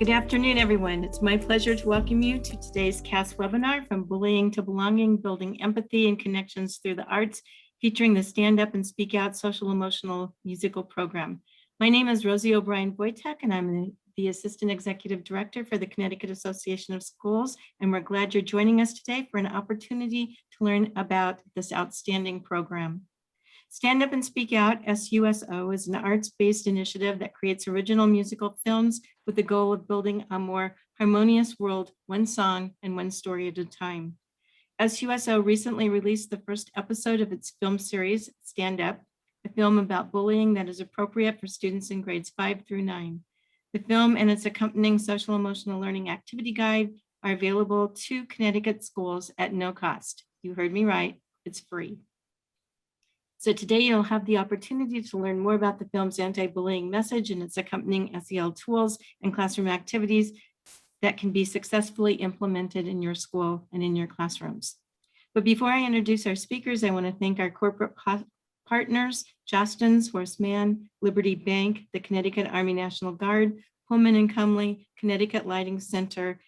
Good afternoon, everyone. It's my pleasure to welcome you to today's CAS webinar, From Bullying to Belonging, Building Empathy and Connections Through the Arts, featuring the Stand Up and Speak Out Social Emotional Musical Program. My name is Rosie O'Brien-Wojtek, and I'm the Assistant Executive Director for the Connecticut Association of Schools, and we're glad you're joining us today for an opportunity to learn about this outstanding program. Stand Up and Speak Out, SUSO, is an arts-based initiative that creates original musical films with the goal of building a more harmonious world, one song and one story at a time. SUSO recently released the first episode of its film series, Stand Up, a film about bullying that is appropriate for students in grades 5 through 9. The film and its accompanying social emotional learning activity guide are available to Connecticut schools at no cost. You heard me right, it's free. So today you'll have the opportunity to learn more about the film's anti-bullying message and its accompanying SEL tools and classroom activities that can be successfully implemented in your school and in your classrooms. But before I introduce our speakers, I want to thank our corporate partners, Jostens, Horseman, Liberty Bank, the Connecticut Army National Guard, Pullman and Cumley, Connecticut Lighting Center,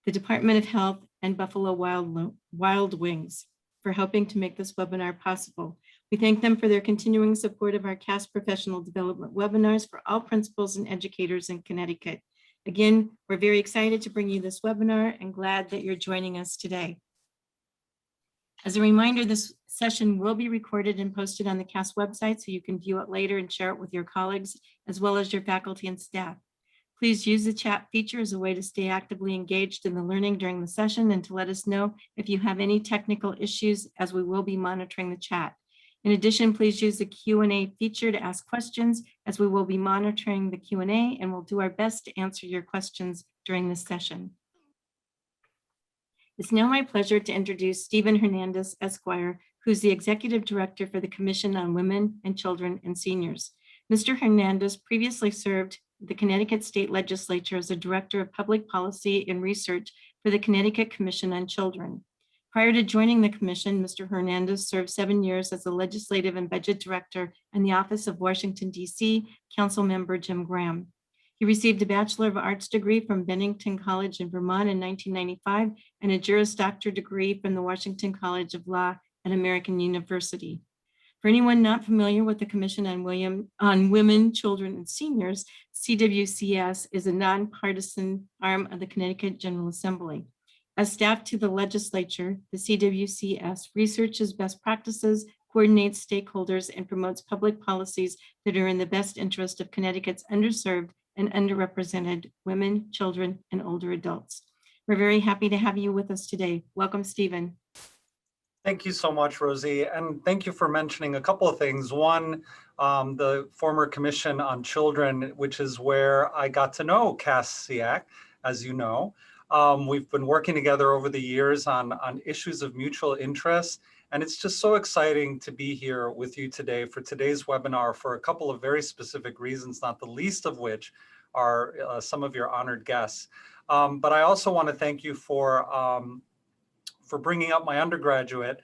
the Department of Health, and Buffalo Wild Wings for helping to make this webinar possible. We thank them for their continuing support of our CAS professional development webinars for all principals and educators in Connecticut. Again, we're very excited to bring you this webinar and glad that you're joining us today. As a reminder, this session will be recorded and posted on the CAS website so you can view it later and share it with your colleagues as well as your faculty and staff. Please use the chat feature as a way to stay actively engaged in the learning during the session and to let us know if you have any technical issues, as we will be monitoring the chat. In addition, please use the Q&A feature to ask questions, as we will be monitoring the Q&A and will do our best to answer your questions during this session. It's now my pleasure to introduce Stephen Hernández, Esquire, who's the Executive Director for the Commission on Women and Children and Seniors. Mr. Hernández previously served the Connecticut State Legislature as a Director of Public Policy and Research for the Connecticut Commission on Children. Prior to joining the commission, Mr. Hernández served 7 years as a legislative and budget director in the office of Washington, D.C. Council Member Jim Graham. He received a Bachelor of Arts degree from Bennington College in Vermont in 1995 and a Juris Doctor degree from the Washington College of Law at American University. For anyone not familiar with the Commission on Women, Children, and Seniors, CWCS is a nonpartisan arm of the Connecticut General Assembly. As staff to the legislature, the CWCS researches best practices, coordinates stakeholders, and promotes public policies that are in the best interest of Connecticut's underserved and underrepresented women, children, and older adults. We're very happy to have you with us today. Welcome, Stephen. Thank you so much, Rosie, and thank you for mentioning a couple of things. One, the former Commission on Children, which is where I got to know CAS-CIAC, as you know. We've been working together over the years on issues of mutual interest, and it's just so exciting to be here with you today for today's webinar for a couple of very specific reasons, not the least of which are some of your honored guests. But I also want to thank you for bringing up my undergraduate.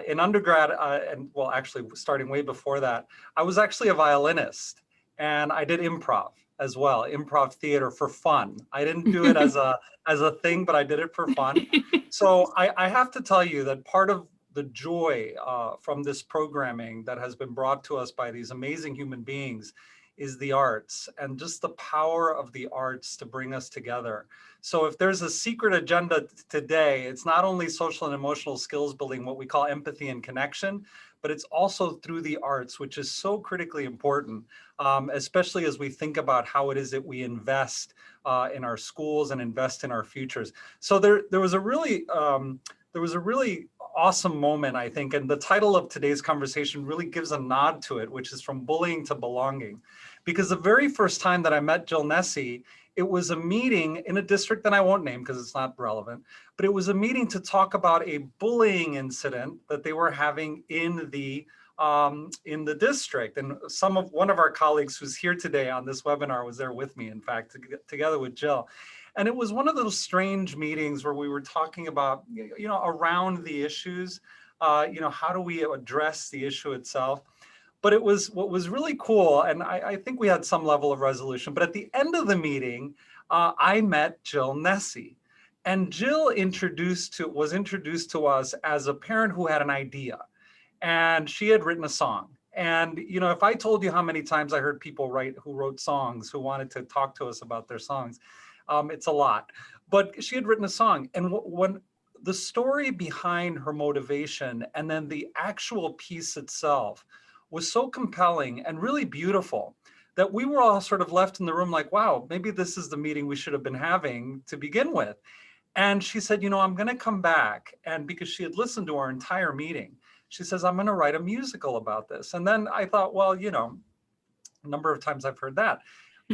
In undergrad, and well, actually starting way before that, I was actually a violinist and I did improv as well, improv theater for fun. I didn't do it as a thing, but I did it for fun. So I have to tell you that part of the joy from this programming that has been brought to us by these amazing human beings is the arts and just the power of the arts to bring us together. So if there's a secret agenda today, it's not only social and emotional skills building, what we call empathy and connection, but it's also through the arts, which is so critically important, especially as we think about how it is that we invest in our schools and invest in our futures. So there was a really awesome moment, I think, and the title of today's conversation really gives a nod to it, which is From Bullying to Belonging. Because the very first time that I met Jill Nesi, it was a meeting in a district that I won't name because it's not relevant, but it was a meeting to talk about a bullying incident that they were having in the district. And one of our colleagues who's here today on this webinar was there with me, in fact, together with Jill. And it was one of those strange meetings where we were talking about, around the issues, how do we address the issue itself? But what was really cool, and I think we had some level of resolution, but at the end of the meeting, I met Jill Nesi. And Jill was introduced to us as a parent who had an idea. And she had written a song. And if I told you how many times I heard people who wrote songs, who wanted to talk to us about their songs, it's a lot. But she had written a song. And when the story behind her motivation and then the actual piece itself was so compelling and really beautiful that we were all sort of left in the room like, wow, maybe this is the meeting we should have been having to begin with. And she said, I'm going to come back. And because she had listened to our entire meeting, she says, I'm going to write a musical about this. And then I thought, well, a number of times I've heard that.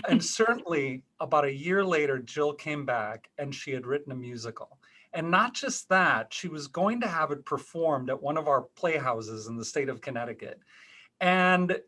And certainly about a year later, Jill came back and she had written a musical. And not just that, she was going to have it performed at one of our playhouses in the state of Connecticut. And,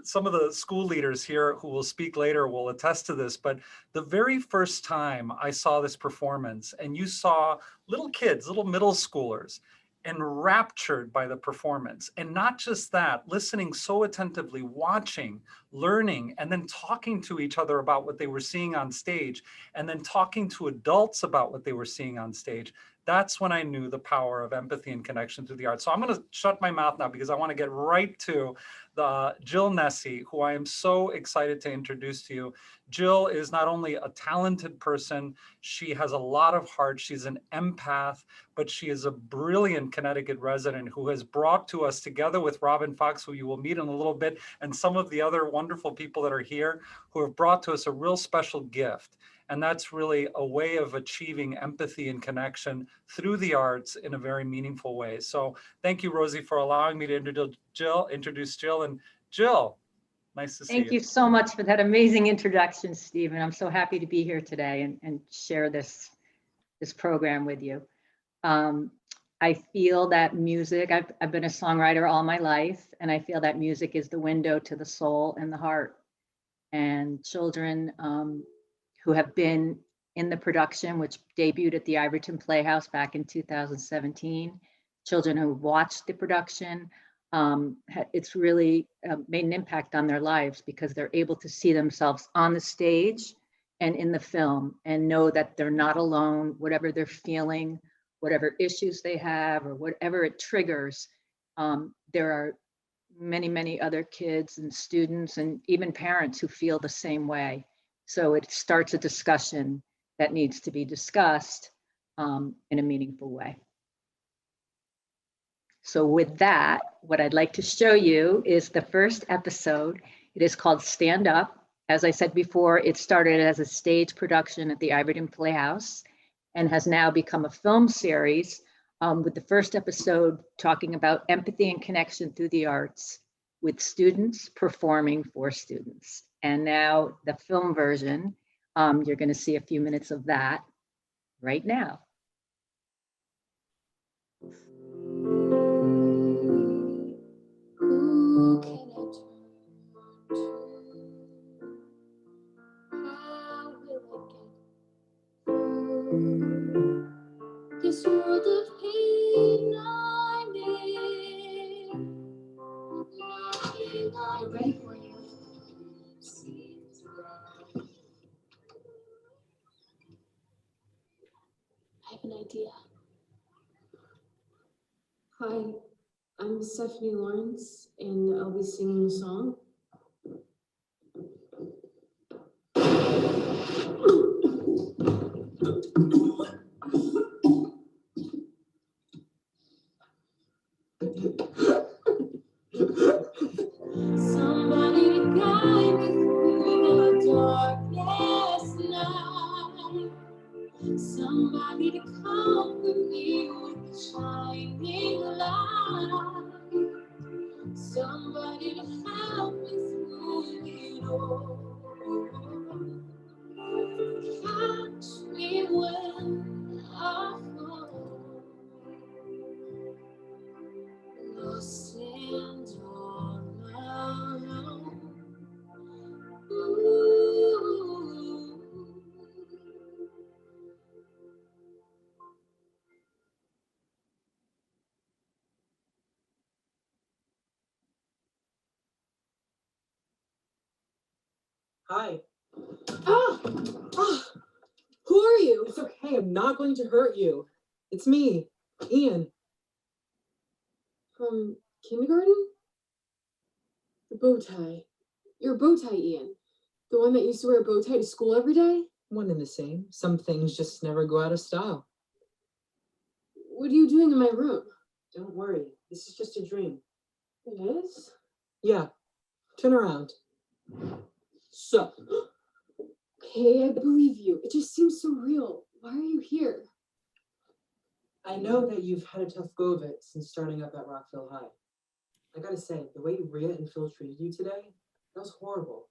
some of the school leaders here who will speak later will attest to this, but the very first time I saw this performance and you saw little kids, little middle schoolers, enraptured by the performance. And not just that, listening so attentively, watching, learning, and then talking to each other about what they were seeing on stage, and then talking to adults about what they were seeing on stage. That's when I knew the power of empathy and connection through the arts. So I'm going to shut my mouth now because I want to get right to the Jill Nesi, who I am so excited to introduce to you. Jill is not only a talented person, she has a lot of heart. She's an empath, but she is a brilliant Connecticut resident who has brought to us, together with Robin Fox, who you will meet in a little bit, and some of the other wonderful people that are here, who have brought to us a real special gift. And that's really a way of achieving empathy and connection through the arts in a very meaningful way. So thank you, Rosie, for allowing me to introduce Jill. And Jill, nice to see you. Thank you so much for that amazing introduction, Stephen. I'm so happy to be here today and share this program with you. I feel that music, I've been a songwriter all my life, and I feel that music is the window to the soul and the heart. And children who have been in the production, which debuted at the Iverton Playhouse back in 2017, children who watched the production, it's really made an impact on their lives because they're able to see themselves on the stage and in the film and know that they're not alone, whatever they're feeling, whatever issues they have, or whatever it triggers. There are many, many other kids and students and even parents who feel the same way. So it starts a discussion that needs to be discussed in a meaningful way. So with that, what I'd like to show you is the first episode. It is called Stand Up. As I said before, it started as a stage production at the Iverton Playhouse and has now become a film series with the first episode talking about empathy and connection through the arts with students performing for students. And now the film version, you're going to see a few minutes of that right now. Who can I turn to? How will I get through this world of pain I'm in? Lying on ready for you. I have an idea. Hi, I'm Stephanie Lawrence, and I'll be singing a song. Somebody to guide me through the darkness night. Somebody to comfort me with the shining light. Somebody to help me through it all. Catch me when I fall, lost and all alone. Ooh. Hi. Ah! Who are you? It's okay, I'm not going to hurt you. It's me, Ian. From kindergarten? The bow tie. Your bow tie, Ian. The one that used to wear a bow tie to school every day? One and the same. Some things just never go out of style. What are you doing in my room? Don't worry, this is just a dream. It is? Yeah, turn around. So, Okay, I believe you. It just seems so real. Why are you here? I know that you've had a tough go of it since starting up at Rockville High. I gotta say, the way Rhea and Phil treated you today, that was horrible.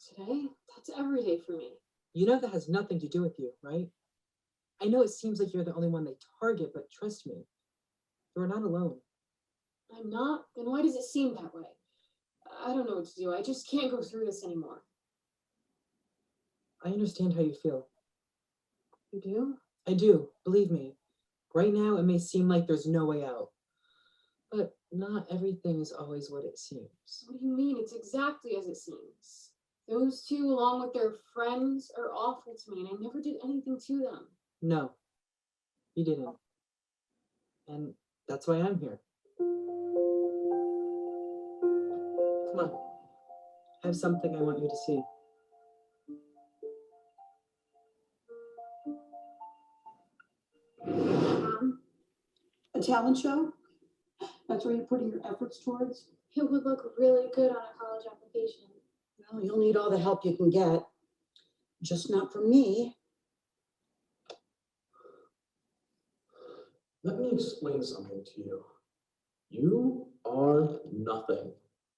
Today? That's every day for me. You know that has nothing to do with you, right? I know it seems like you're the only one they target, but trust me, you're not alone. I'm not? Then why does it seem that way? I don't know what to do. I just can't go through this anymore. I understand how you feel. You do? I do, believe me. Right now, it may seem like there's no way out, but not everything is always what it seems. What do you mean? It's exactly as it seems. Those two, along with their friends, are awful to me, and I never did anything to them. No, you didn't. And that's why I'm here. Come on. I have something I want you to see. A talent show? That's where you're putting your efforts towards? It would look really good on a college application. Well, you'll need all the help you can get. Just not from me. Let me explain something to you. You are nothing.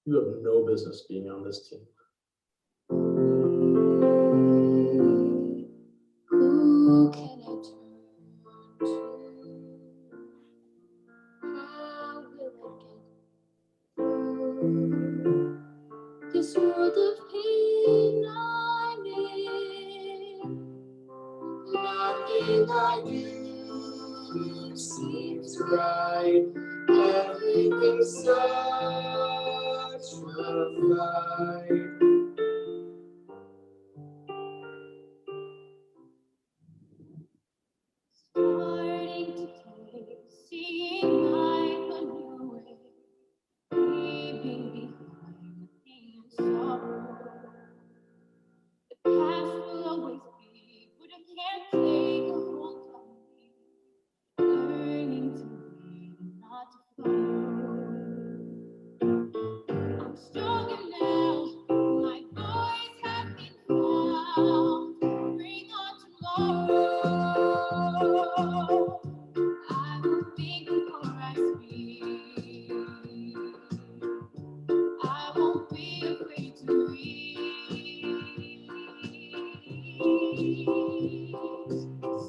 You have no business being on this team. Who can I turn to? How will I get through this world of pain I'm in? Nothing I do seems right. Everything's such a fight. Starting to take, seeing life a new way, leaving behind the pain and sorrow. The past will always be, but it can't take a hold on me. Learning to lead and not to follow. I'm stronger now, my voice has been found. Bring on tomorrow. I will think before I speak. I won't be afraid to read.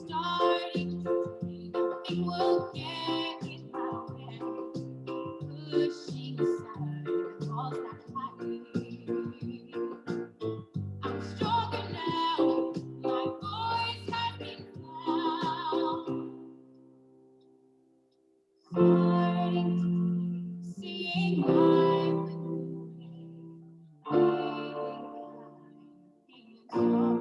Starting to think nothing will get in my way. Pushing aside the walls that hide me. I'm stronger now. My voice has been found. Starting to seeing life a new way. Leaving behind the pain and sorrow.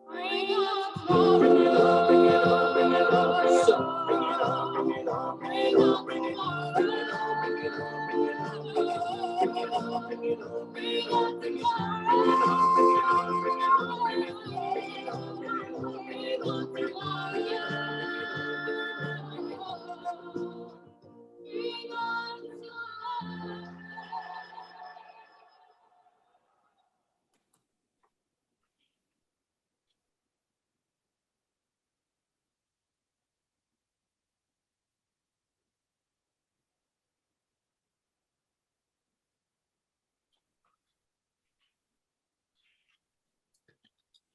Bring on tomorrow. Bring it on, bring it on, bring it on. So bring it on, bring it on, bring it on, bring it on, bring it on, bring it on, bring it on, bring it on, bring it on, bring it on, bring it on, bring it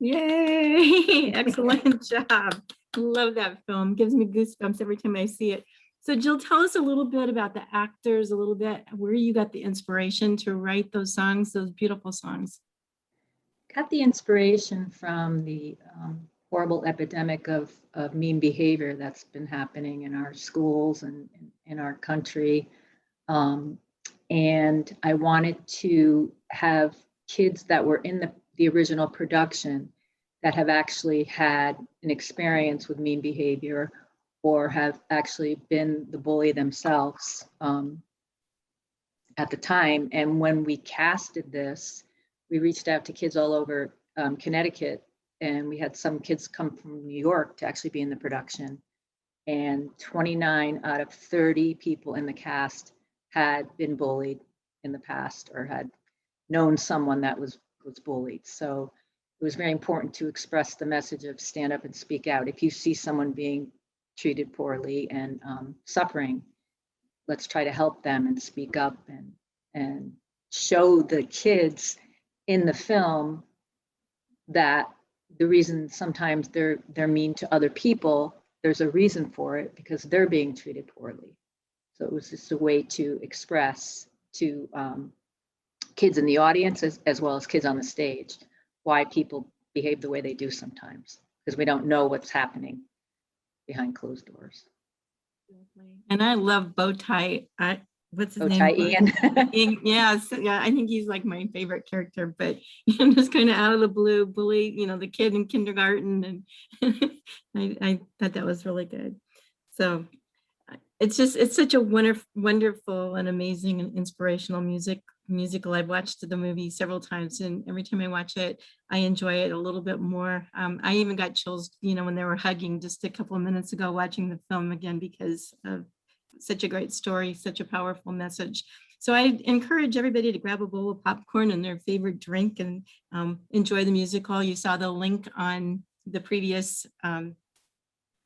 Yay, excellent job. Love that film. Gives me goosebumps every time I see it. So Jill, tell us a little bit about the actors, a little bit where you got the inspiration to write those songs, those beautiful songs. Got the inspiration from the horrible epidemic of mean behavior that's been happening in our schools and in our country. And I wanted to have kids that were in the original production that have actually had an experience with mean behavior or have actually been the bully themselves at the time. And when we casted this, we reached out to kids all over Connecticut, and we had some kids come from New York to actually be in the production. And 29 out of 30 people in the cast had been bullied in the past or had known someone that was bullied. So it was very important to express the message of stand up and speak out. If you see someone being treated poorly and suffering, let's try to help them and speak up and show the kids in the film that the reason sometimes they're mean to other people, there's a reason for it because they're being treated poorly. So it was just a way to express to kids in the audience as well as kids on the stage why people behave the way they do sometimes, because we don't know what's happening behind closed doors. And I love Bowtie. What's his Bowtie name? Ian. Yes, yeah, I think he's like my favorite character, but just kind of out of the blue bully, the kid in kindergarten, and I thought that was really good. So it's such a wonderful and amazing and inspirational musical. I've watched the movie several times, and every time I watch it, I enjoy it a little bit more. I even got chills, when they were hugging just a couple of minutes ago watching the film again, because of such a great story, such a powerful message. So I encourage everybody to grab a bowl of popcorn and their favorite drink and enjoy the musical. You saw the link on the previous,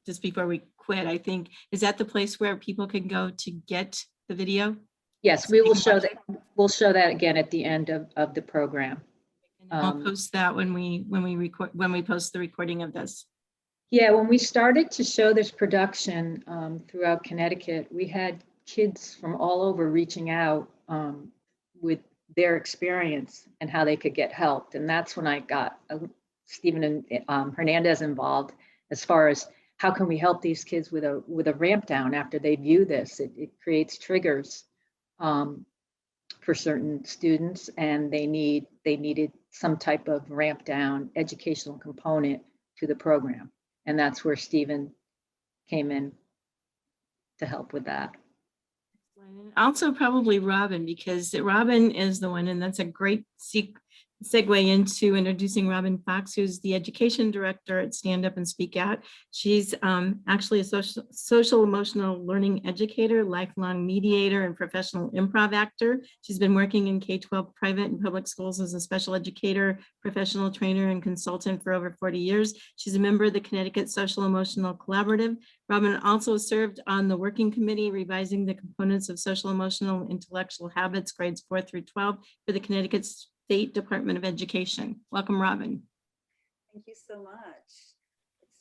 just before we quit, I think. Is that the place where people can go to get the video? Yes, we will show that. We'll show that again at the end of the program. And I'll post that when we post the recording of this. Yeah, when we started to show this production throughout Connecticut, we had kids from all over reaching out with their experience and how they could get helped. And that's when I got Stephen and Hernández involved as far as how can we help these kids with a ramp down after they view this. It creates triggers for certain students, and they needed some type of ramp down educational component to the program. And that's where Stephen came in to help with that. Also probably Robin, because Robin is the one, and that's a great segue into introducing Robin Fox, who's the education director at Stand Up and Speak Out. She's actually a social emotional learning educator, lifelong mediator, and professional improv actor. She's been working in K-12 private and public schools as a special educator, professional trainer, and consultant for over 40 years. She's a member of the Connecticut Social Emotional Collaborative. Robin also served on the working committee revising the components of social emotional and intellectual habits, grades 4 through 12 for the Connecticut State Department of Education. Welcome, Robin. Thank you so much.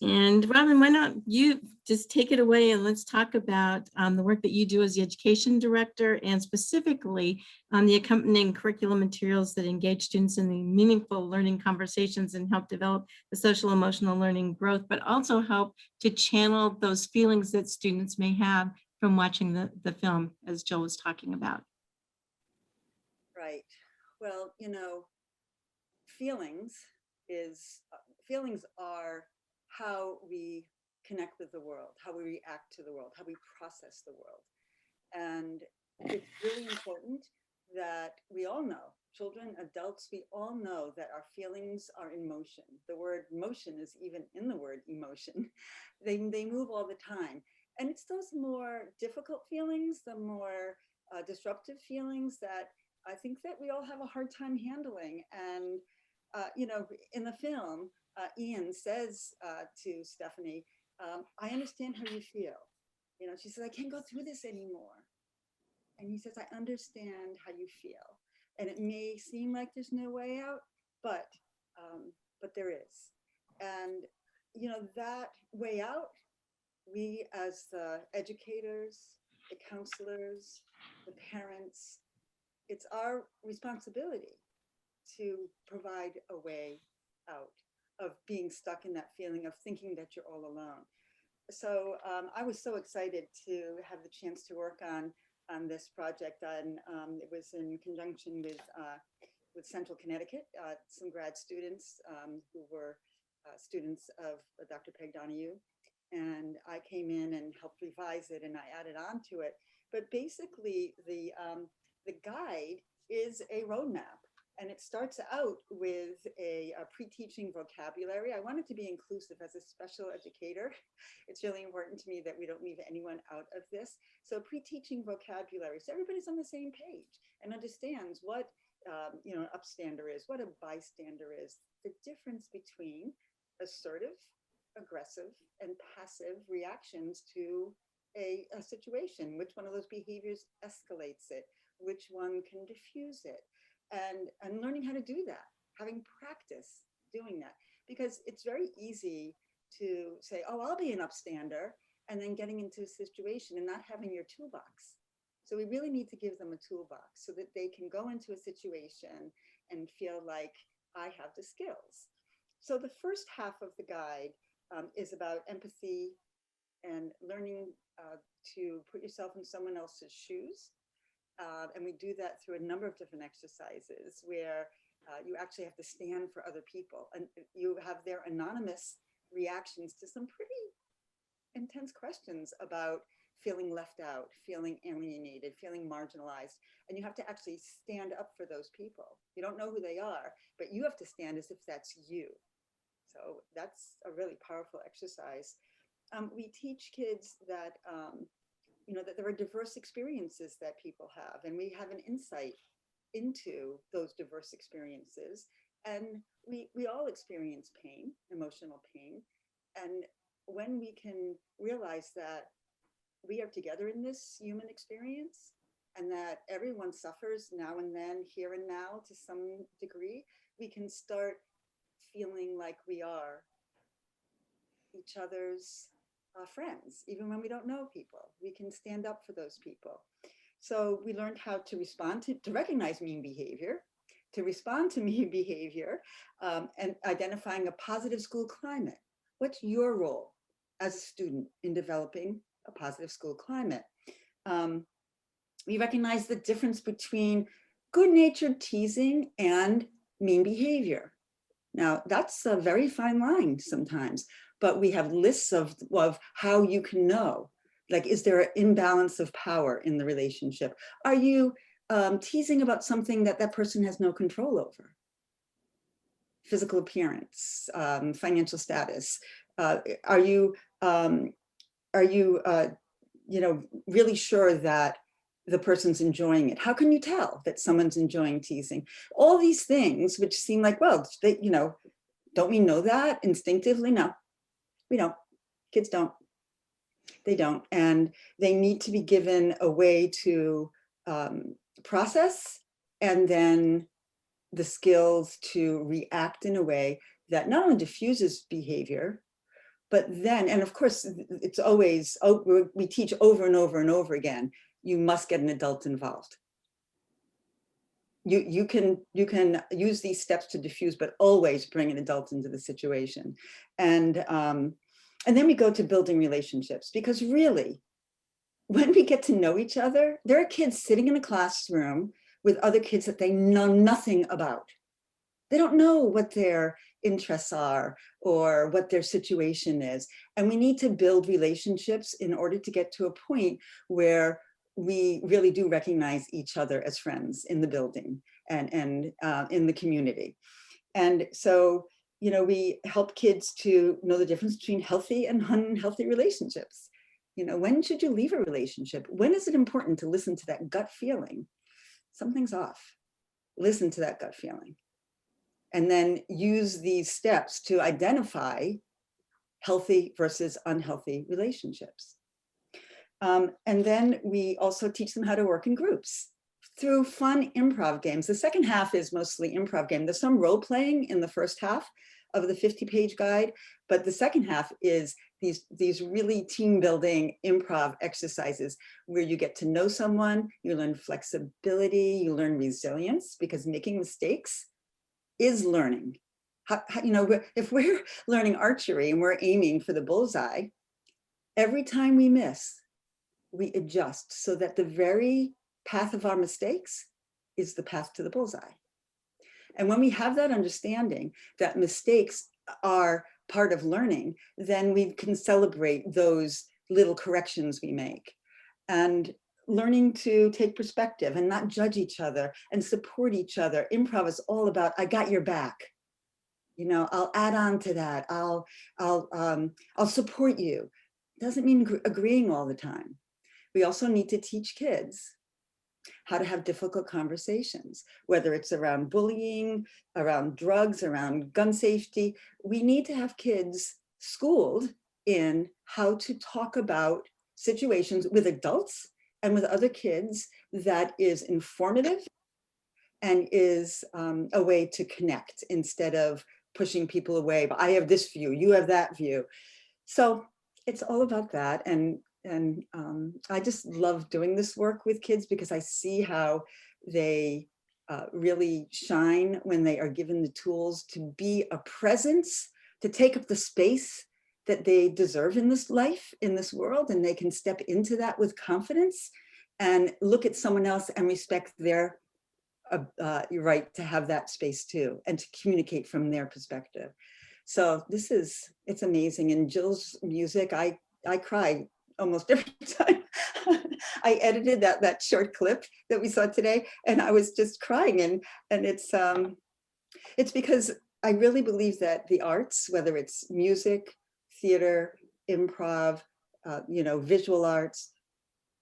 And Robin, why don't you just take it away and let's talk about the work that you do as the education director, and specifically on the accompanying curriculum materials that engage students in the meaningful learning conversations and help develop the social emotional learning growth, but also help to channel those feelings that students may have from watching the film, as Jill was talking about. Right. Well, feelings are how we connect with the world, how we react to the world, how we process the world. And it's really important that we all know, children, adults, we all know that our feelings are in motion. The word motion is even in the word emotion. They move all the time. And it's those more difficult feelings, the more disruptive feelings that I think that we all have a hard time handling. And, in the film, Ian says to Stephanie, I understand how you feel. She says, I can't go through this anymore. And he says, I understand how you feel. And it may seem like there's no way out, but there is. And, that way out, we as the educators, the counselors, the parents, it's our responsibility to provide a way out of being stuck in that feeling of thinking that you're all alone. So I was so excited to have the chance to work on this project, and it was in conjunction with with Central Connecticut, some grad students who were students of Dr. Peg Donahue. And I came in and helped revise it, and I added on to it. But basically, the guide is a roadmap, and it starts out with a pre-teaching vocabulary. I wanted to be inclusive as a special educator. It's really important to me that we don't leave anyone out of this. So pre-teaching vocabulary, so everybody's on the same page and understands what an upstander is, what a bystander is, the difference between assertive, aggressive, and passive reactions to a situation. Which one of those behaviors escalates it? Which one can diffuse it? And learning how to do that, having practice doing that. Because it's very easy to say, oh, I'll be an upstander, and then getting into a situation and not having your toolbox. So we really need to give them a toolbox so that they can go into a situation and feel like I have the skills. So the first half of the guide is about empathy and learning to put yourself in someone else's shoes. And we do that through a number of different exercises where you actually have to stand for other people, and you have their anonymous reactions to some pretty intense questions about feeling left out, feeling alienated, feeling marginalized. And you have to actually stand up for those people. You don't know who they are, but you have to stand as if that's you. So that's a really powerful exercise. We teach kids that, that there are diverse experiences that people have, and we have an insight into those diverse experiences. And we all experience pain, emotional pain. And when we can realize that we are together in this human experience, and that everyone suffers now and then, here and now to some degree, we can start feeling like we are each other's friends, even when we don't know people. We can stand up for those people. So we learned how to respond to recognize mean behavior, to respond to mean behavior, and identifying a positive school climate. What's your role as a student in developing a positive school climate? We recognize the difference between good-natured teasing and mean behavior. Now, that's a very fine line sometimes, but we have lists of how you can know. Like, is there an imbalance of power in the relationship? Are you teasing about something that that person has no control over? Physical appearance, financial status. Are you really sure that the person's enjoying it? How can you tell that someone's enjoying teasing? All these things which seem like, well, they, don't we know that instinctively? No, we don't. Kids don't. They don't. And they need to be given a way to process, and then the skills to react in a way that not only diffuses behavior, but then, and of course, it's always, we teach over and over and over again, you must get an adult involved. You can use these steps to diffuse, but always bring an adult into the situation. And then we go to building relationships, because really, when we get to know each other, there are kids sitting in a classroom with other kids that they know nothing about. They don't know what their interests are or what their situation is. And we need to build relationships in order to get to a point where we really do recognize each other as friends in the building and in the community. And so, we help kids to know the difference between healthy and unhealthy relationships. When should you leave a relationship? When is it important to listen to that gut feeling? Something's off. Listen to that gut feeling. And then use these steps to identify healthy versus unhealthy relationships. And then we also teach them how to work in groups through fun improv games. The second half is mostly improv game. There's some role playing in the first half of the 50-page guide, but the second half is these really team building improv exercises where you get to know someone, you learn flexibility, you learn resilience, because making mistakes is learning. If we're learning archery and we're aiming for the bullseye, every time we miss, we adjust so that the very path of our mistakes is the path to the bullseye. And when we have that understanding that mistakes are part of learning, then we can celebrate those little corrections we make. And learning to take perspective and not judge each other and support each other. Improv is all about, I got your back. You know, I'll add on to that. I'll support you. Doesn't mean agreeing all the time. We also need to teach kids how to have difficult conversations, whether it's around bullying, around drugs, around gun safety. We need to have kids schooled in how to talk about situations with adults and with other kids that is informative and is a way to connect instead of pushing people away. But I have this view, you have that view. So it's all about that. And I just love doing this work with kids because I see how they really shine when they are given the tools to be a presence, to take up the space that they deserve in this life, in this world, and they can step into that with confidence and look at someone else and respect their right to have that space too, and to communicate from their perspective. So it's amazing. And Jill's music, I cry almost every time. I edited that short clip that we saw today, and I was just crying. And it's because I really believe that the arts, whether it's music, theater, improv, visual arts,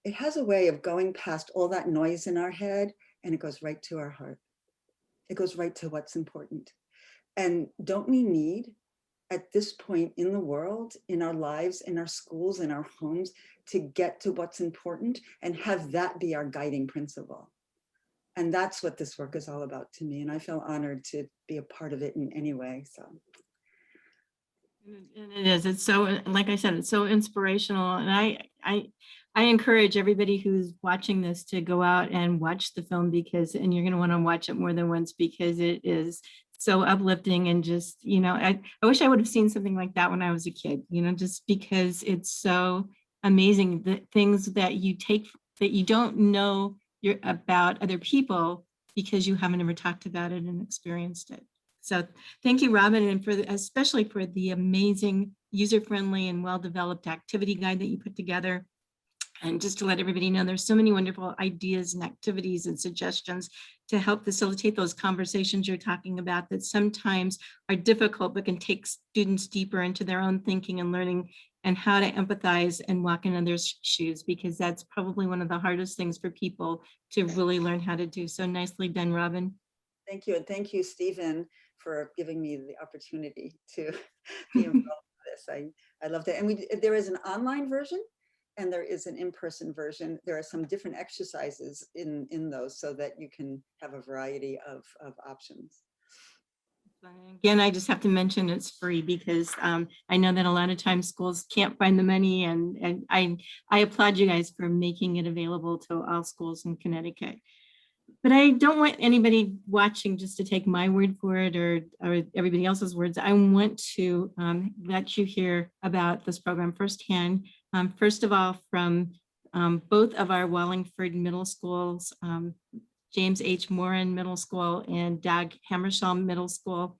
it has a way of going past all that noise in our head, and it goes right to our heart. It goes right to what's important. And don't we need, at this point in the world, in our lives, in our schools, in our homes, to get to what's important and have that be our guiding principle? And that's what this work is all about to me. And I feel honored to be a part of it in any way. So. And it is. It's so, like I said, it's so inspirational. And I encourage everybody who's watching this to go out and watch the film, and you're going to want to watch it more than once, because it is so uplifting. And just, I wish I would have seen something like that when I was a kid, just because it's so amazing, the things that you take that you don't know about other people because you haven't ever talked about it and experienced it. So thank you, Robin, and especially for the amazing user-friendly and well-developed activity guide that you put together. And just to let everybody know, there's so many wonderful ideas and activities and suggestions to help facilitate those conversations you're talking about that sometimes are difficult, but can take students deeper into their own thinking and learning and how to empathize and walk in others' shoes, because that's probably one of the hardest things for people to really learn how to do. So nicely done, Robin. Thank you. And thank you, Stephen, for giving me the opportunity to be involved in this. I loved it. And there is an online version and there is an in-person version. There are some different exercises in those so that you can have a variety of options. Again, I just have to mention it's free because I know that a lot of times schools can't find the money, and I applaud you guys for making it available to all schools in Connecticut. But I don't want anybody watching just to take my word for it or everybody else's words. I want to let you hear about this program firsthand. First of all, from both of our Wallingford middle schools, James H. Moran Middle School and Dag Hammarskjöld Middle School,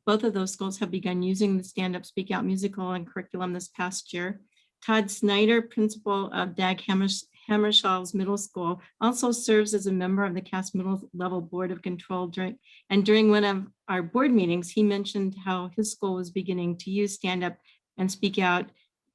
both of those schools have begun using the Stand Up Speak Out musical and curriculum this past year. Todd Snyder, principal of Dag Hammarskjöld's Middle School, also serves as a member of the CAS Middle Level Board of Control during one of our board meetings, he mentioned how his school was beginning to use Stand Up and Speak Out,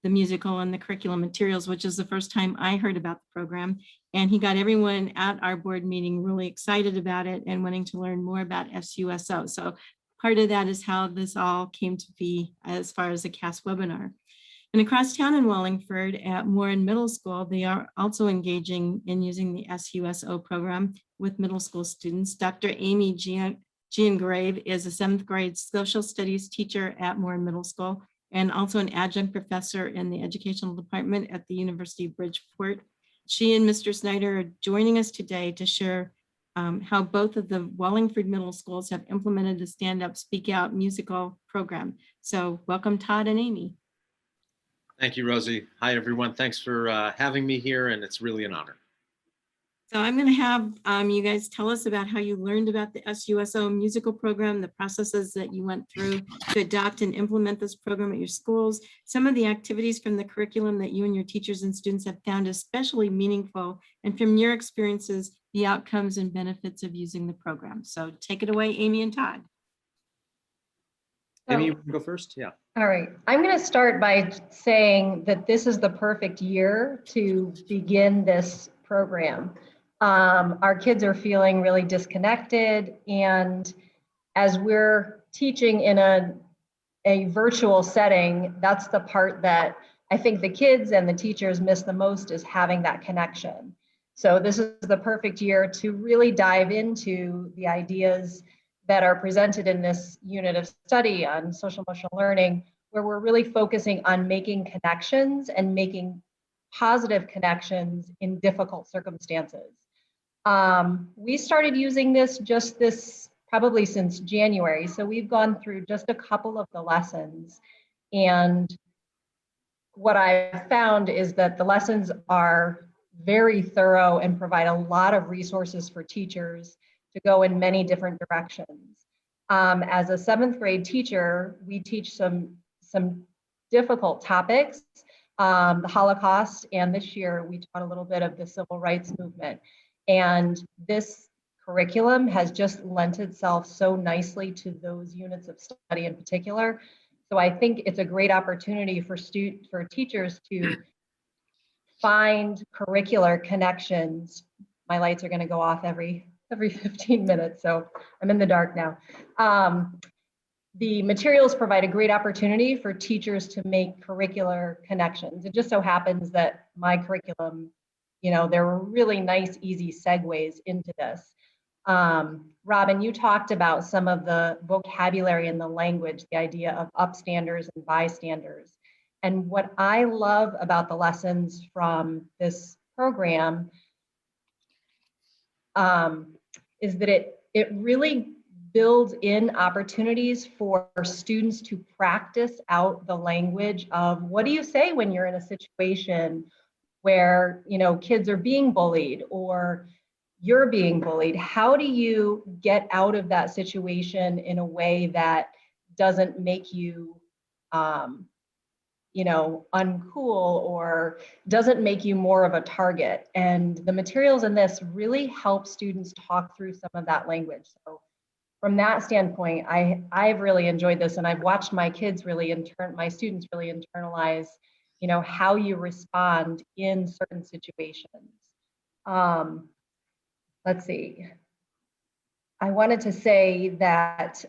the musical and the curriculum materials, which is the first time I heard about the program. And he got everyone at our board meeting really excited about it and wanting to learn more about SUSO. So part of that is how this all came to be as far as a CAS webinar. And across town in Wallingford at Moran Middle School, they are also engaging in using the SUSO program with middle school students. Dr. Aimee Giangrave is a 7th grade social studies teacher at Moran Middle School and also an adjunct professor in the educational department at the University of Bridgeport. She and Mr. Snyder are joining us today to share how both of the Wallingford middle schools have implemented the Stand Up Speak Out musical program. So welcome, Todd and Aimee. Thank you, Rosie. Hi, everyone. Thanks for having me here, and it's really an honor. So I'm going to have you guys tell us about how you learned about the SUSO musical program, the processes that you went through to adopt and implement this program at your schools, some of the activities from the curriculum that you and your teachers and students have found especially meaningful, and from your experiences, the outcomes and benefits of using the program. So take it away, Aimee and Todd. So, Aimee, you want to go first? Yeah. all right, I'm going to start by saying that this is the perfect year to begin this program. Our kids are feeling really disconnected, and as we're teaching in a virtual setting, that's the part that I think the kids and the teachers miss the most, is having that connection. So this is the perfect year to really dive into the ideas that are presented in this unit of study on social emotional learning, where we're really focusing on making connections and making positive connections in difficult circumstances. We started using this probably since January. So we've gone through just a couple of the lessons. And what I found is that the lessons are very thorough and provide a lot of resources for teachers to go in many different directions. As a 7th grade teacher, we teach some difficult topics, the Holocaust, and this year we taught a little bit of the civil rights movement. And this curriculum has just lent itself so nicely to those units of study in particular. So I think it's a great opportunity for teachers to find curricular connections. My lights are going to go off every 15 minutes, so I'm in the dark now. The materials provide a great opportunity for teachers to make curricular connections. It just so happens that my curriculum, there were really nice, easy segues into this. Robin, you talked about some of the vocabulary and the language, the idea of upstanders and bystanders. And what I love about the lessons from this program is that it really builds in opportunities for students to practice out the language of what do you say when you're in a situation where kids are being bullied or you're being bullied. How do you get out of that situation in a way that doesn't make you uncool or doesn't make you more of a target? And the materials in this really help students talk through some of that language. So from that standpoint, I've really enjoyed this, and I've watched my kids my students really internalize, how you respond in certain situations. Let's see. I wanted to say that,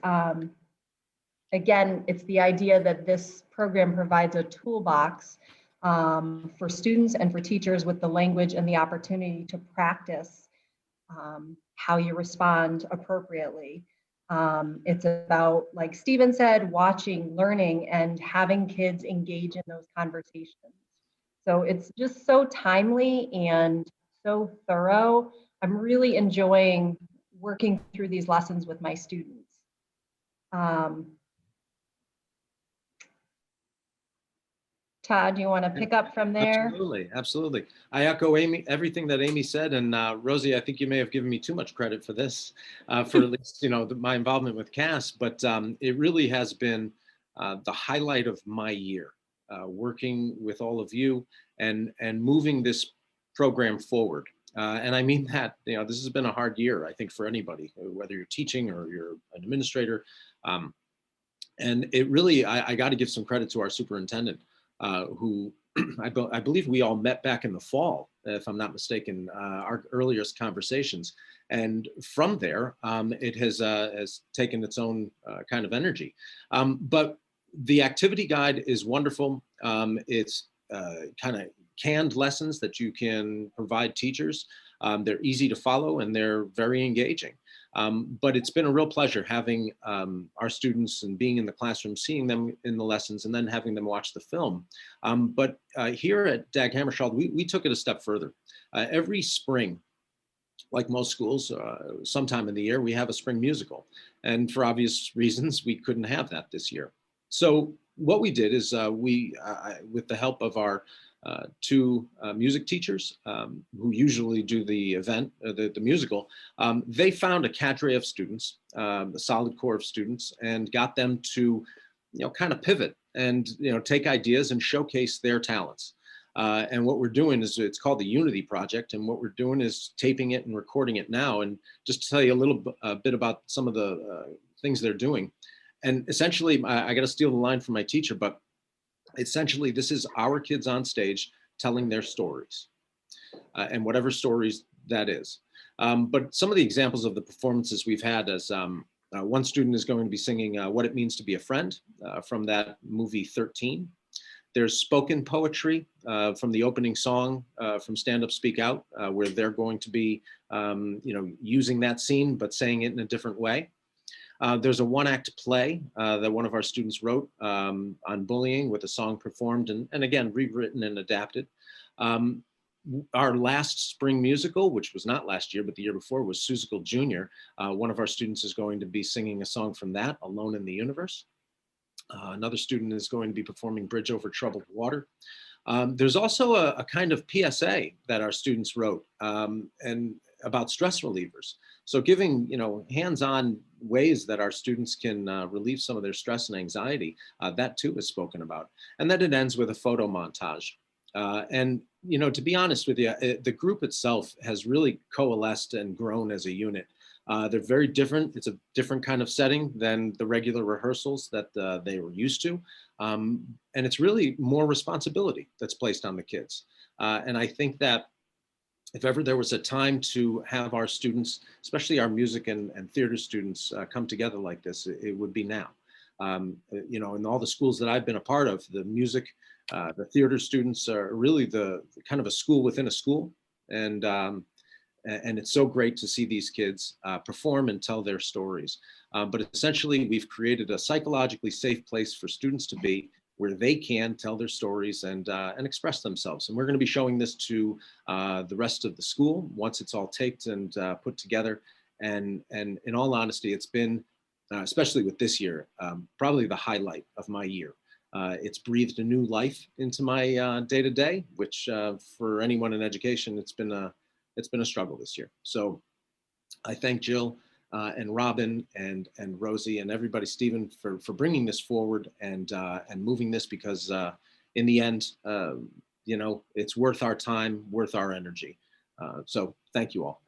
again, it's the idea that this program provides a toolbox for students and for teachers with the language and the opportunity to practice how you respond appropriately. It's about, like Stephen said, watching, learning, and having kids engage in those conversations. So it's just so timely and so thorough. I'm really enjoying working through these lessons with my students. Todd, you want to pick up from there? Absolutely, absolutely. I echo everything that Aimee said, and Rosie, I think you may have given me too much credit for this, for at least my involvement with CAS, but it really has been the highlight of my year, working with all of you and moving this program forward. And I mean that, this has been a hard year, I think, for anybody, whether you're teaching or you're an administrator. And it really, I got to give some credit to our superintendent, who I believe we all met back in the fall, if I'm not mistaken, our earliest conversations. And from there, it has taken its own kind of energy. But the activity guide is wonderful. It's kind of canned lessons that you can provide teachers. They're easy to follow and they're very engaging. But it's been a real pleasure having our students and being in the classroom, seeing them in the lessons, and then having them watch the film. But here at Hammarskjöld, we took it a step further. Every spring, like most schools, sometime in the year, we have a spring musical. And for obvious reasons, we couldn't have that this year. So what we did is with the help of our two music teachers who usually do the event, the musical. They found a cadre of students, a solid core of students, and got them to, kind of pivot and, take ideas and showcase their talents. And what we're doing is, it's called the Unity Project. And what we're doing is taping it and recording it now. And just to tell you a little bit about some of the things they're doing. And essentially, I got to steal the line from my teacher, but essentially this is our kids on stage telling their stories, and whatever stories that is. But some of the examples of the performances we've had is, one student is going to be singing What It Means to Be a Friend from that movie 13. There's spoken poetry from the opening song from Stand Up, Speak Out, where they're going to be, using that scene, but saying it in a different way. There's a one-act play that one of our students wrote on bullying, with a song performed and again, rewritten and adapted. Our last spring musical, which was not last year, but the year before, was Seussical Junior. One of our students is going to be singing a song from that, Alone in the Universe. Another student is going to be performing Bridge Over Troubled Water. There's also a kind of PSA that our students wrote and about stress relievers. So giving, hands-on ways that our students can relieve some of their stress and anxiety, that too is spoken about. And then it ends with a photo montage. And, to be honest with you, the group itself has really coalesced and grown as a unit. They're very different. It's a different kind of setting than the regular rehearsals that they were used to. And it's really more responsibility that's placed on the kids. And I think that if ever there was a time to have our students, especially our music and theater students, come together like this, it would be now. In all the schools that I've been a part of, the music, the theater students are really the kind of a school within a school. And it's so great to see these kids perform and tell their stories. But essentially, we've created a psychologically safe place for students to be, where they can tell their stories and express themselves. And we're going to be showing this to the rest of the school once it's all taped and put together. And in all honesty, it's been, especially with this year, probably the highlight of my year. It's breathed a new life into my day-to-day, which for anyone in education, it's been a struggle this year. So I thank Jill and Robin and Rosie and everybody, Stephen, for bringing this forward and moving this, because in the end, it's worth our time, worth our energy. So thank you all.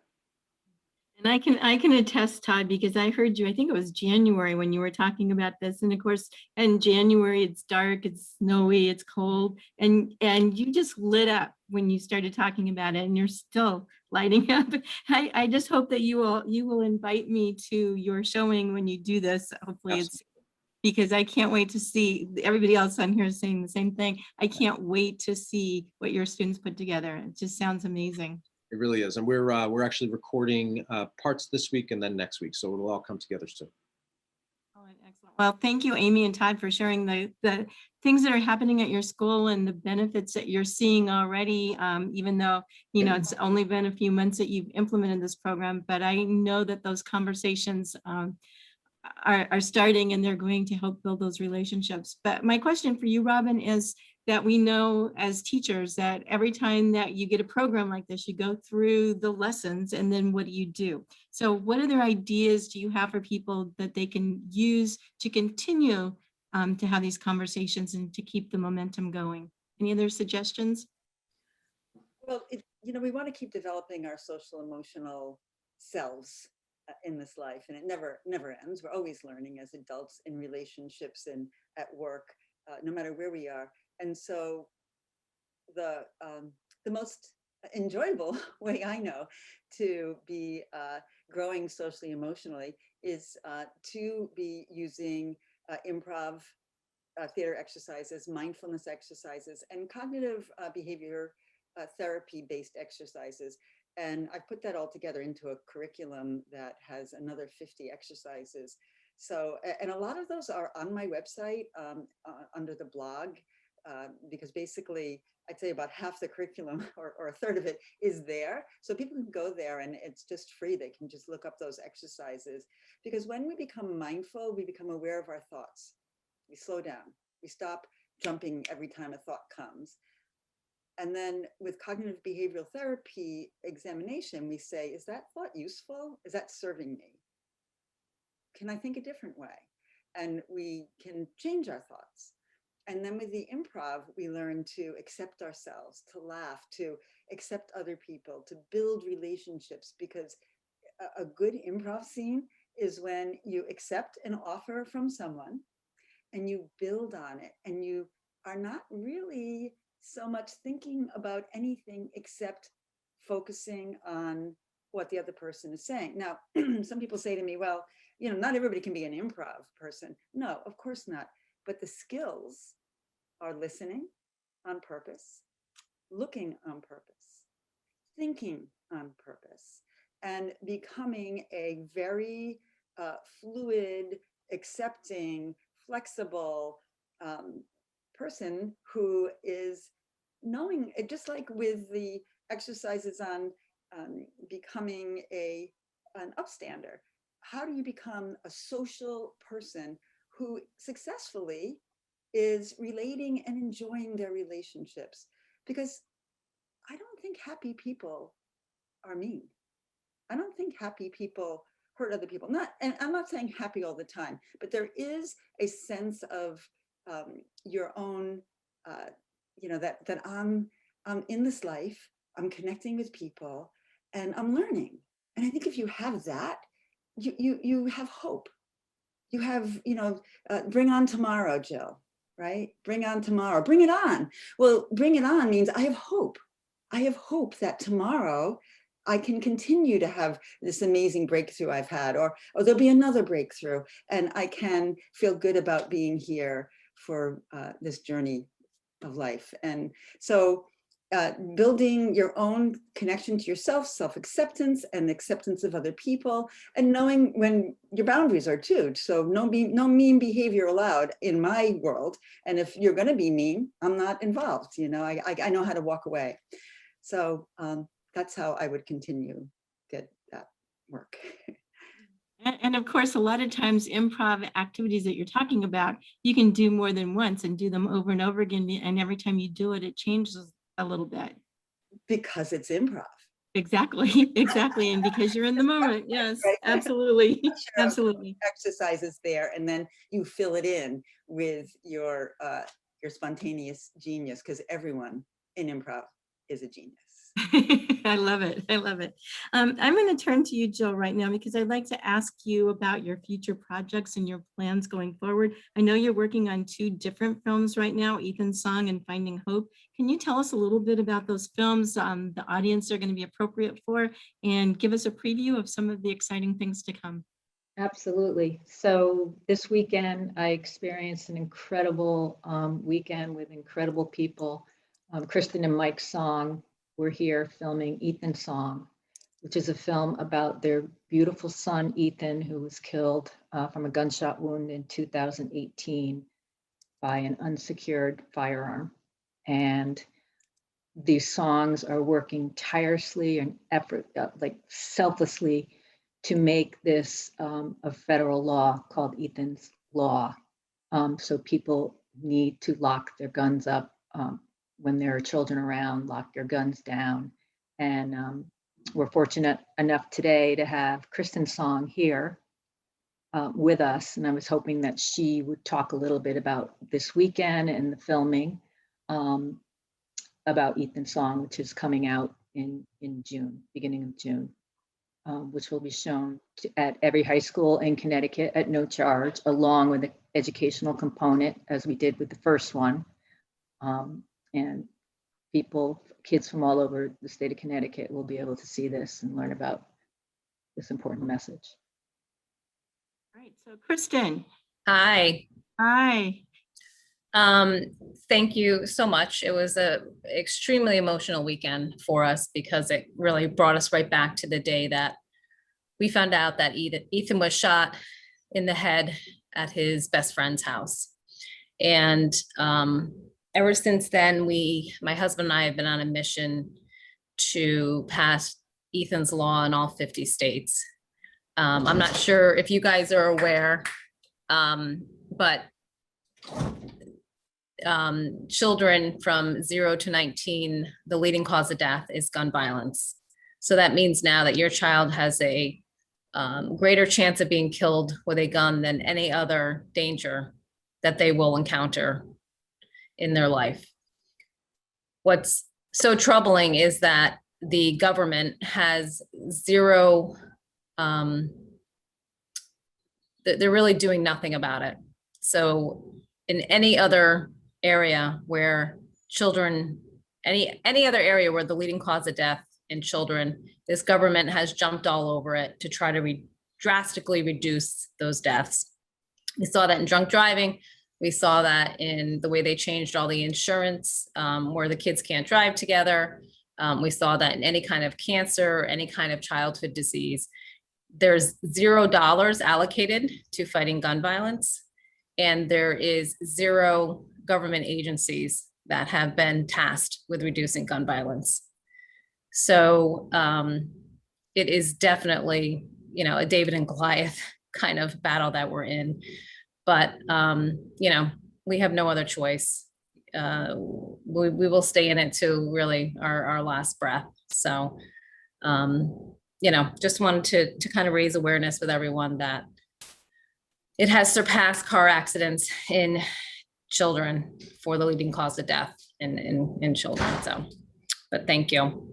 And I can attest, Todd, because I heard you, I think it was January when you were talking about this. And of course, in January, it's dark, it's snowy, it's cold. And you just lit up when you started talking about it, and you're still lighting up. I just hope that you will invite me to your showing when you do this. Hopefully it's, because I can't wait to see, everybody else on here is saying the same thing. I can't wait to see what your students put together. It just sounds amazing. It really is. And we're actually recording parts this week and then next week. So it'll all come together soon. Oh, excellent. Well, thank you, Aimee and Todd, for sharing the things that are happening at your school and the benefits that you're seeing already, even though, it's only been a few months that you've implemented this program. But I know that those conversations are starting, and they're going to help build those relationships. But my question for you, Robin, is that we know as teachers that every time that you get a program like this, you go through the lessons, and then what do you do? So what other ideas do you have for people that they can use to continue to have these conversations and to keep the momentum going? Any other suggestions? Well, we want to keep developing our social emotional selves in this life, and it never ends. We're always learning as adults, in relationships and at work, no matter where we are. And so the most enjoyable way I know to be growing socially emotionally is to be using improv, theater exercises, mindfulness exercises, and cognitive behavior therapy-based exercises. And I put that all together into a curriculum that has another 50 exercises. So, and a lot of those are on my website under the blog, because basically I'd say about half the curriculum or a third of it is there. So people can go there and it's just free. They can just look up those exercises, because when we become mindful, we become aware of our thoughts. We slow down. We stop jumping every time a thought comes. And then with cognitive behavioral therapy examination, we say, is that thought useful? Is that serving me? Can I think a different way? And we can change our thoughts. And then with the improv, we learn to accept ourselves, to laugh, to accept other people, to build relationships, because a good improv scene is when you accept an offer from someone and you build on it, and you are not really so much thinking about anything except focusing on what the other person is saying. Now, some people say to me, well, you know, not everybody can be an improv person. No, of course not. But the skills are listening on purpose, looking on purpose, thinking on purpose, and becoming a very fluid, accepting, flexible person who is knowing, just like with the exercises on becoming an upstander. How do you become a social person who successfully is relating and enjoying their relationships? Because I don't think happy people are mean. I don't think happy people hurt other people. And I'm not saying happy all the time, but there is a sense of your own, you know, that I'm in this life, I'm connecting with people, and I'm learning. And I think if you have that, you have hope. You have, you know, bring on tomorrow, Jill, right? Bring on tomorrow, bring it on. Well, bring it on means I have hope. I have hope that tomorrow I can continue to have this amazing breakthrough I've had, or there'll be another breakthrough, and I can feel good about being here for this journey of life. And so building your own connection to yourself, self-acceptance, and acceptance of other people, and knowing when your boundaries are too. So no mean behavior allowed in my world. And if you're going to be mean, I'm not involved. You know, I know how to walk away. So that's how I would continue that work. And of course, a lot of times improv activities that you're talking about, you can do more than once and do them over and over again. And every time you do it, it changes a little bit. Because it's improv. Exactly, exactly. And because you're in the moment. Yes, right. Absolutely. Absolutely. Exercises there, and then you fill it in with your spontaneous genius, because everyone in improv is a genius. I love it. I love it. I'm going to turn to you, Jill, right now, because I'd like to ask you about your future projects and your plans going forward. I know you're working on 2 different films right now, Ethan's Song and Finding Hope. Can you tell us a little bit about those films the audience are going to be appropriate for, and give us a preview of some of the exciting things to come? Absolutely. So this weekend, I experienced an incredible weekend with incredible people. Kristen and Mike Song were here filming Ethan's Song, which is a film about their beautiful son, Ethan, who was killed from a gunshot wound in 2018 by an unsecured firearm. And these songs are working tirelessly and selflessly to make this a federal law called Ethan's Law. So people need to lock their guns up when there are children around, lock your guns down. And we're fortunate enough today to have Kristen Song here with us. And I was hoping that she would talk a little bit about this weekend and the filming about Ethan's Song, which is coming out in June, beginning of June, which will be shown at every high school in Connecticut at no charge, along with the educational component, as we did with the first one. And kids from all over the state of Connecticut will be able to see this and learn about this important message. All right, so Kristen. Hi. Hi. Thank you so much. It was an extremely emotional weekend for us, because it really brought us right back to the day that we found out that Ethan was shot in the head at his best friend's house. And ever since then, my husband and I have been on a mission to pass Ethan's Law in all 50 states. I'm not sure if you guys are aware, but children from 0 to 19, the leading cause of death is gun violence. So that means now that your child has a greater chance of being killed with a gun than any other danger that they will encounter in their life. What's so troubling is that the government has zero, they're really doing nothing about it. So in any other area where children, any other area where the leading cause of death in children, this government has jumped all over it to try to drastically reduce those deaths. We saw that in drunk driving. We saw that in the way they changed all the insurance, where the kids can't drive together. We saw that in any kind of cancer, any kind of childhood disease. There's $0 allocated to fighting gun violence, and there is zero government agencies that have been tasked with reducing gun violence. So it is definitely, you know, a David and Goliath kind of battle that we're in. But, you know, we have no other choice. We will stay in it to really our last breath. So, you know, just wanted to kind of raise awareness with everyone that it has surpassed car accidents in children for the leading cause of death in children. So, but thank you.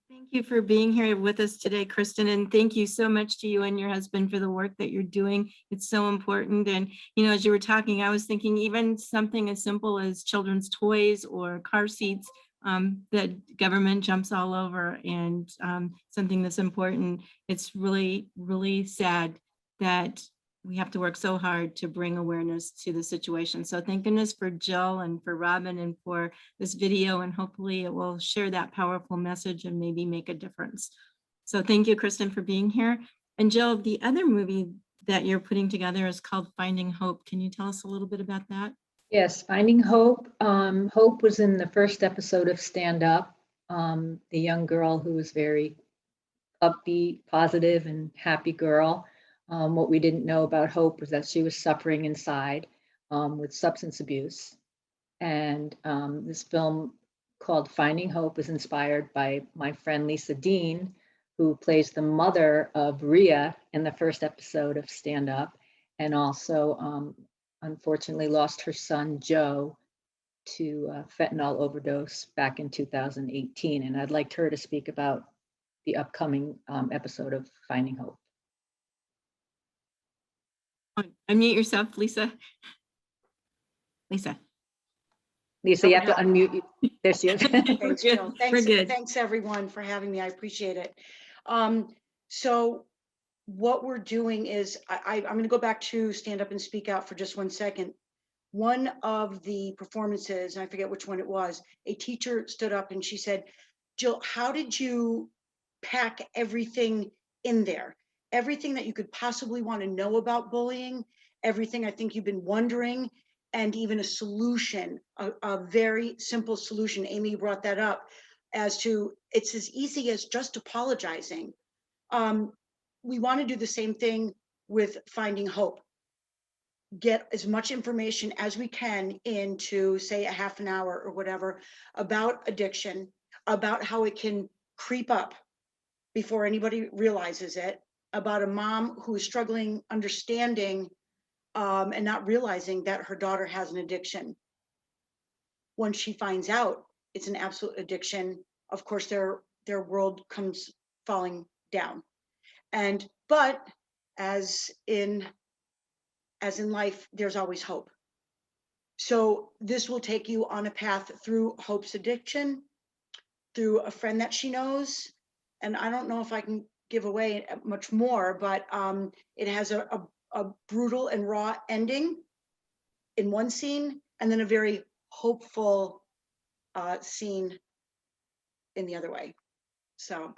Thank you for being here with us today, Kristen, and thank you so much to you and your husband for the work that you're doing. It's so important. And, you know, as you were talking, I was thinking even something as simple as children's toys or car seats, that government jumps all over, and something that's important. It's really, really sad that we have to work so hard to bring awareness to the situation. So thank goodness for Jill and for Robin and for this video, and hopefully it will share that powerful message and maybe make a difference. So thank you, Kristen, for being here. And Jill, the other movie that you're putting together is called Finding Hope. Can you tell us a little bit about that? Yes, Finding Hope. Hope was in the first episode of Stand Up. The young girl who was very upbeat, positive, and happy girl. What we didn't know about Hope was that she was suffering inside with substance abuse. And this film called Finding Hope was inspired by my friend Lisa Dean, who plays the mother of Rhea in the first episode of Stand Up, and also unfortunately lost her son Joe to fentanyl overdose back in 2018. And I'd like her to speak about the upcoming episode of Finding Hope. Unmute yourself, Lisa. Lisa, you have to unmute. There she is. Thanks, Jill. We're good. Thanks everyone for having me. I appreciate it. So what we're doing is, I'm going to go back to Stand Up and Speak Out for just 1 second. One of the performances, and I forget which one it was, a teacher stood up and she said, Jill, how did you pack everything in there? Everything that you could possibly want to know about bullying, everything I think you've been wondering, and even a solution, a very simple solution. Aimee brought that up as to, it's as easy as just apologizing. We want to do the same thing with Finding Hope. Get as much information as we can into, say, a half an hour or whatever about addiction, about how it can creep up before anybody realizes it, about a mom who is struggling understanding and not realizing that her daughter has an addiction. Once she finds out it's an absolute addiction, of course their world comes falling down. But as in life, there's always hope. So this will take you on a path through Hope's addiction, through a friend that she knows. And I don't know if I can give away much more, but it has a brutal and raw ending in one scene, and then a very hopeful scene in the other way. So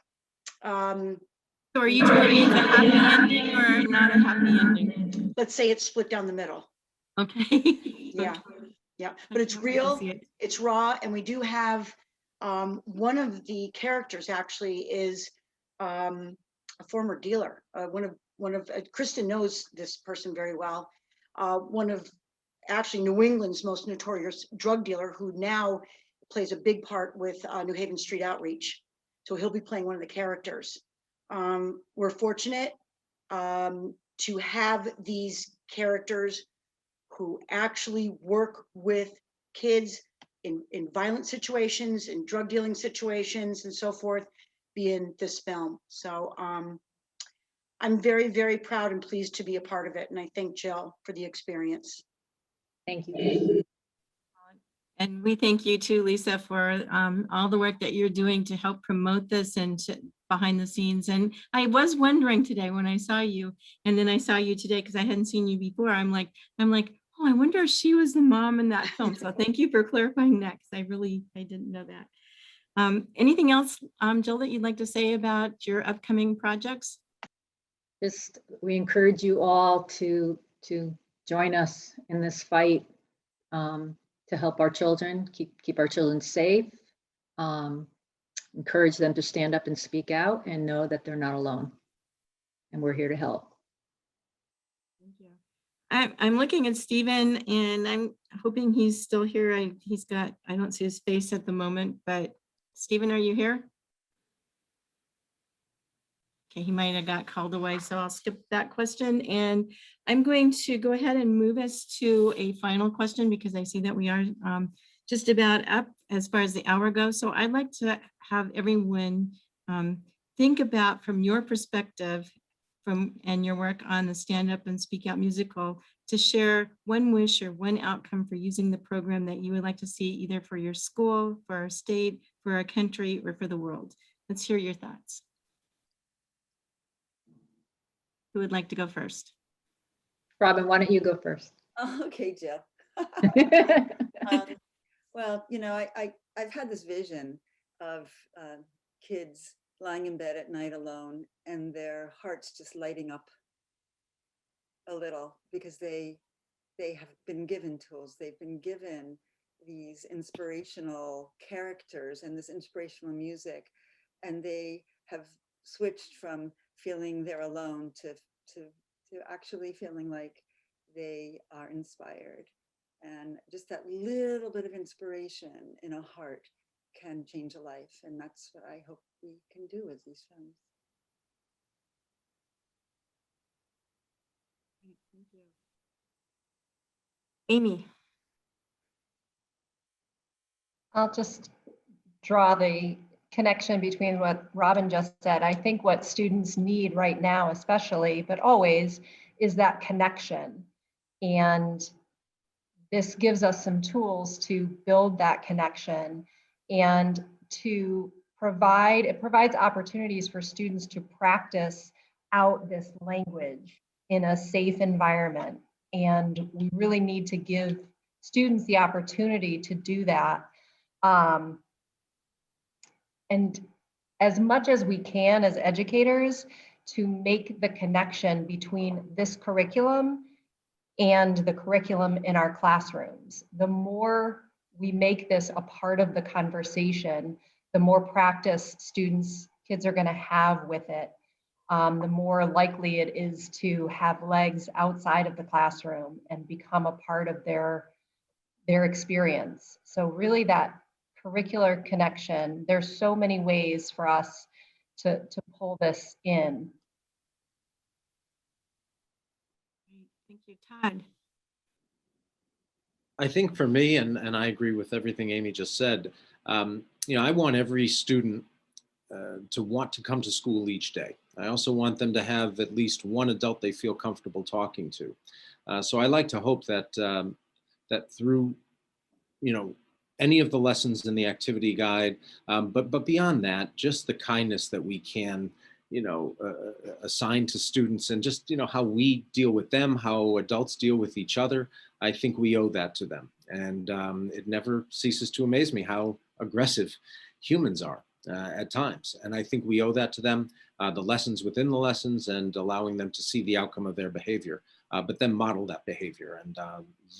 are you telling me it's a happy ending or not a happy ending? Let's say it's split down the middle. Okay. Yeah, yeah, but it's real, it's raw, and we do have one of the characters actually is a former dealer. One of Kristen knows this person very well. One of actually New England's most notorious drug dealer, who now plays a big part with New Haven Street Outreach. So he'll be playing one of the characters. We're fortunate to have these characters who actually work with kids in violent situations, in drug dealing situations and so forth, be in this film. So I'm very, very proud and pleased to be a part of it. And I thank Jill for the experience. Thank you. And we thank you too, Lisa, for all the work that you're doing to help promote this and behind the scenes. And I was wondering today when I saw you, and then I saw you today because I hadn't seen you before. I'm like, oh, I wonder if she was the mom in that film. So thank you for clarifying that, because I didn't know that. Anything else, Jill, that you'd like to say about your upcoming projects? Just, we encourage you all to join us in this fight to help our children, keep our children safe, encourage them to stand up and speak out and know that they're not alone. And we're here to help. Thank you. I'm looking at Stephen and I'm hoping he's still here. I don't see his face at the moment, but Stephen, are you here? Okay, he might have got called away, so I'll skip that question. And I'm going to go ahead and move us to a final question because I see that we are just about up as far as the hour goes. So I'd like to have everyone think about, from your perspective and your work on the Stand Up and Speak Out musical, to share one wish or one outcome for using the program that you would like to see either for your school, for our state, for our country, or for the world. Let's hear your thoughts. Who would like to go first? Robin, why don't you go first? Okay, Jill. Well, you know, I've had this vision of kids lying in bed at night alone and their hearts just lighting up a little because they have been given tools. They've been given these inspirational characters and this inspirational music, and they have switched from feeling they're alone to actually feeling like they are inspired. And just that little bit of inspiration in a heart can change a life. And that's what I hope we can do with these films. Thank you. Aimee. I'll just draw the connection between what Robin just said. I think what students need right now, especially, but always, is that connection. And this gives us some tools to build that connection and to it provides opportunities for students to practice out this language in a safe environment. And we really need to give students the opportunity to do that. And as much as we can as educators, to make the connection between this curriculum and the curriculum in our classrooms. The more we make this a part of the conversation, the more practice kids are going to have with it, the more likely it is to have legs outside of the classroom and become a part of their experience. So really that curricular connection, there's so many ways for us to pull this in. Thank you, Todd. I think for me, and I agree with everything Aimee just said, you know, I want every student to want to come to school each day. I also want them to have at least one adult they feel comfortable talking to. So I like to hope that that through, you know, any of the lessons in the activity guide, but beyond that, just the kindness that we can, you know, assign to students, and just, you know, how we deal with them, how adults deal with each other. I think we owe that to them. And it never ceases to amaze me how aggressive humans are at times. And I think we owe that to them, the lessons within the lessons, and allowing them to see the outcome of their behavior, but then model that behavior. And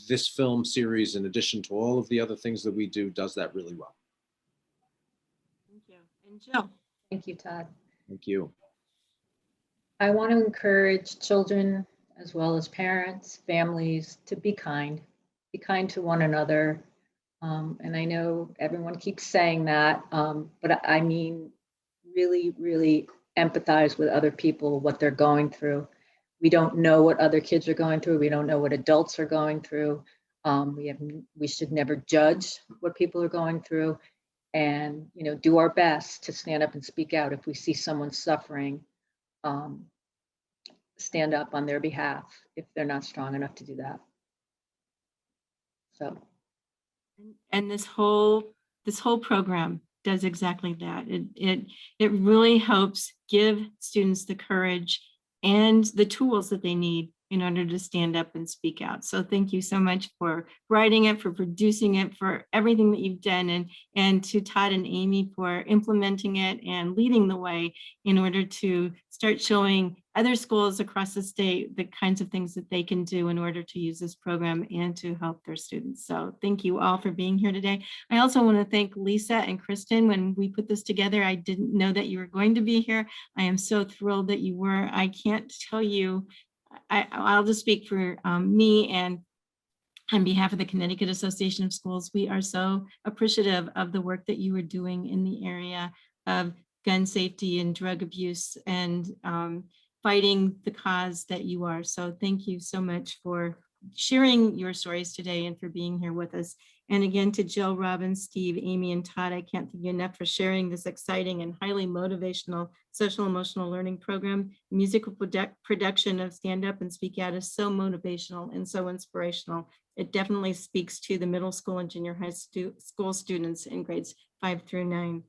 this film series, in addition to all of the other things that we do, does that really well. Thank you. And Jill. Thank you, Todd. Thank you. I want to encourage children as well as parents, families, to be kind. be kind to one another. And I know everyone keeps saying that, but I mean, really, really empathize with other people, what they're going through. We don't know what other kids are going through. We don't know what adults are going through. We should never judge what people are going through, and do our best to stand up and speak out if we see someone suffering. Stand up on their behalf if they're not strong enough to do that. So. And this whole program does exactly that. It really helps give students the courage and the tools that they need in order to stand up and speak out. So thank you so much for writing it, for producing it, for everything that you've done, and to Todd and Aimee for implementing it and leading the way in order to start showing other schools across the state the kinds of things that they can do in order to use this program and to help their students. So thank you all for being here today. I also want to thank Lisa and Kristen. When we put this together, I didn't know that you were going to be here. I am so thrilled that you were. I can't tell you, I'll just speak for me and on behalf of the Connecticut Association of Schools. We are so appreciative of the work that you are doing in the area of gun safety and drug abuse, and fighting the cause that you are. So thank you so much for sharing your stories today and for being here with us. And again, to Jill, Robin, Steve, Aimee, and Todd, I can't thank you enough for sharing this exciting and highly motivational social emotional learning program. Musical production of Stand Up and Speak Out is so motivational and so inspirational. It definitely speaks to the middle school and junior high school students in grades 5 through 9.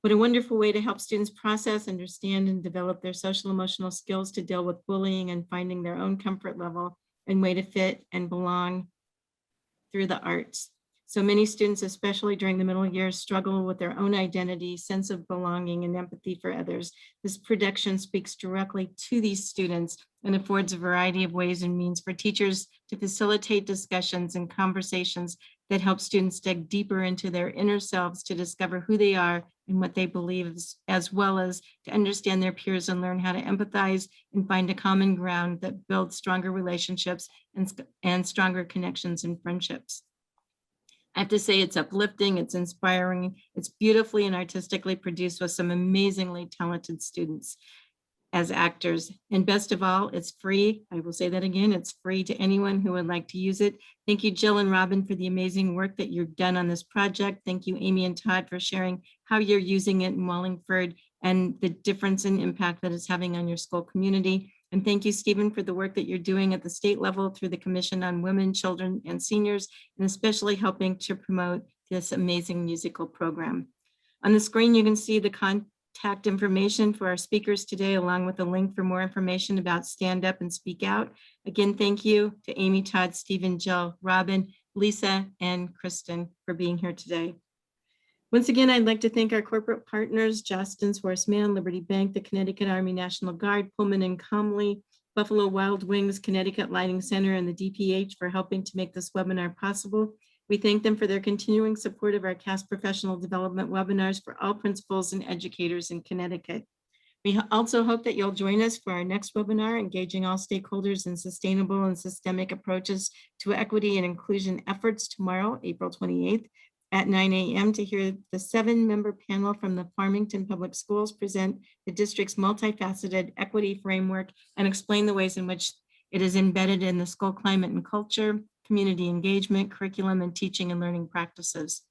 What a wonderful way to help students process, understand, and develop their social emotional skills to deal with bullying and finding their own comfort level and way to fit and belong through the arts. So many students, especially during the middle years, struggle with their own identity, sense of belonging, and empathy for others. This production speaks directly to these students and affords a variety of ways and means for teachers to facilitate discussions and conversations that help students dig deeper into their inner selves to discover who they are and what they believe, as well as to understand their peers and learn how to empathize and find a common ground that builds stronger relationships and stronger connections and friendships. I have to say it's uplifting, it's inspiring, it's beautifully and artistically produced with some amazingly talented students as actors. And best of all, it's free. I will say that again, it's free to anyone who would like to use it. Thank you, Jill and Robin, for the amazing work that you've done on this project. Thank you, Aimee and Todd, for sharing how you're using it in Wallingford and the difference and impact that it's having on your school community. And thank you, Stephen, for the work that you're doing at the state level through the Commission on Women, Children, and Seniors, and especially helping to promote this amazing musical program. On the screen, you can see the contact information for our speakers today, along with a link for more information about Stand Up and Speak Out. Again, thank you to Aimee, Todd, Stephen, Jill, Robin, Lisa, and Kristen for being here today. Once again, I'd like to thank our corporate partners, Justin's Horseman, Liberty Bank, the Connecticut Army National Guard, Pullman and Comley, Buffalo Wild Wings, Connecticut Lighting Center, and the DPH for helping to make this webinar possible. We thank them for their continuing support of our CAS professional development webinars for all principals and educators in Connecticut. We also hope that you'll join us for our next webinar, Engaging All Stakeholders in Sustainable and Systemic Approaches to Equity and Inclusion Efforts, tomorrow, April 28th. At 9 a.m. to hear the 7-member panel from the Farmington Public Schools present the district's multifaceted equity framework and explain the ways in which it is embedded in the school climate and culture, community engagement, curriculum, and teaching and learning practices.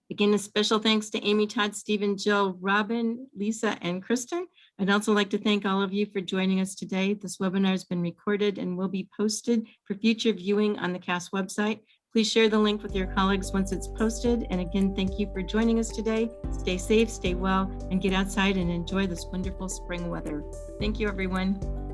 Again, a special thanks to Aimee, Todd, Stephen, Jill, Robin, Lisa, and Kristen. I'd also like to thank all of you for joining us today. This webinar has been recorded and will be posted for future viewing on the CAS website. Please share the link with your colleagues once it's posted. And again, thank you for joining us today. Stay safe, stay well, and get outside and enjoy this wonderful spring weather. Thank you, everyone.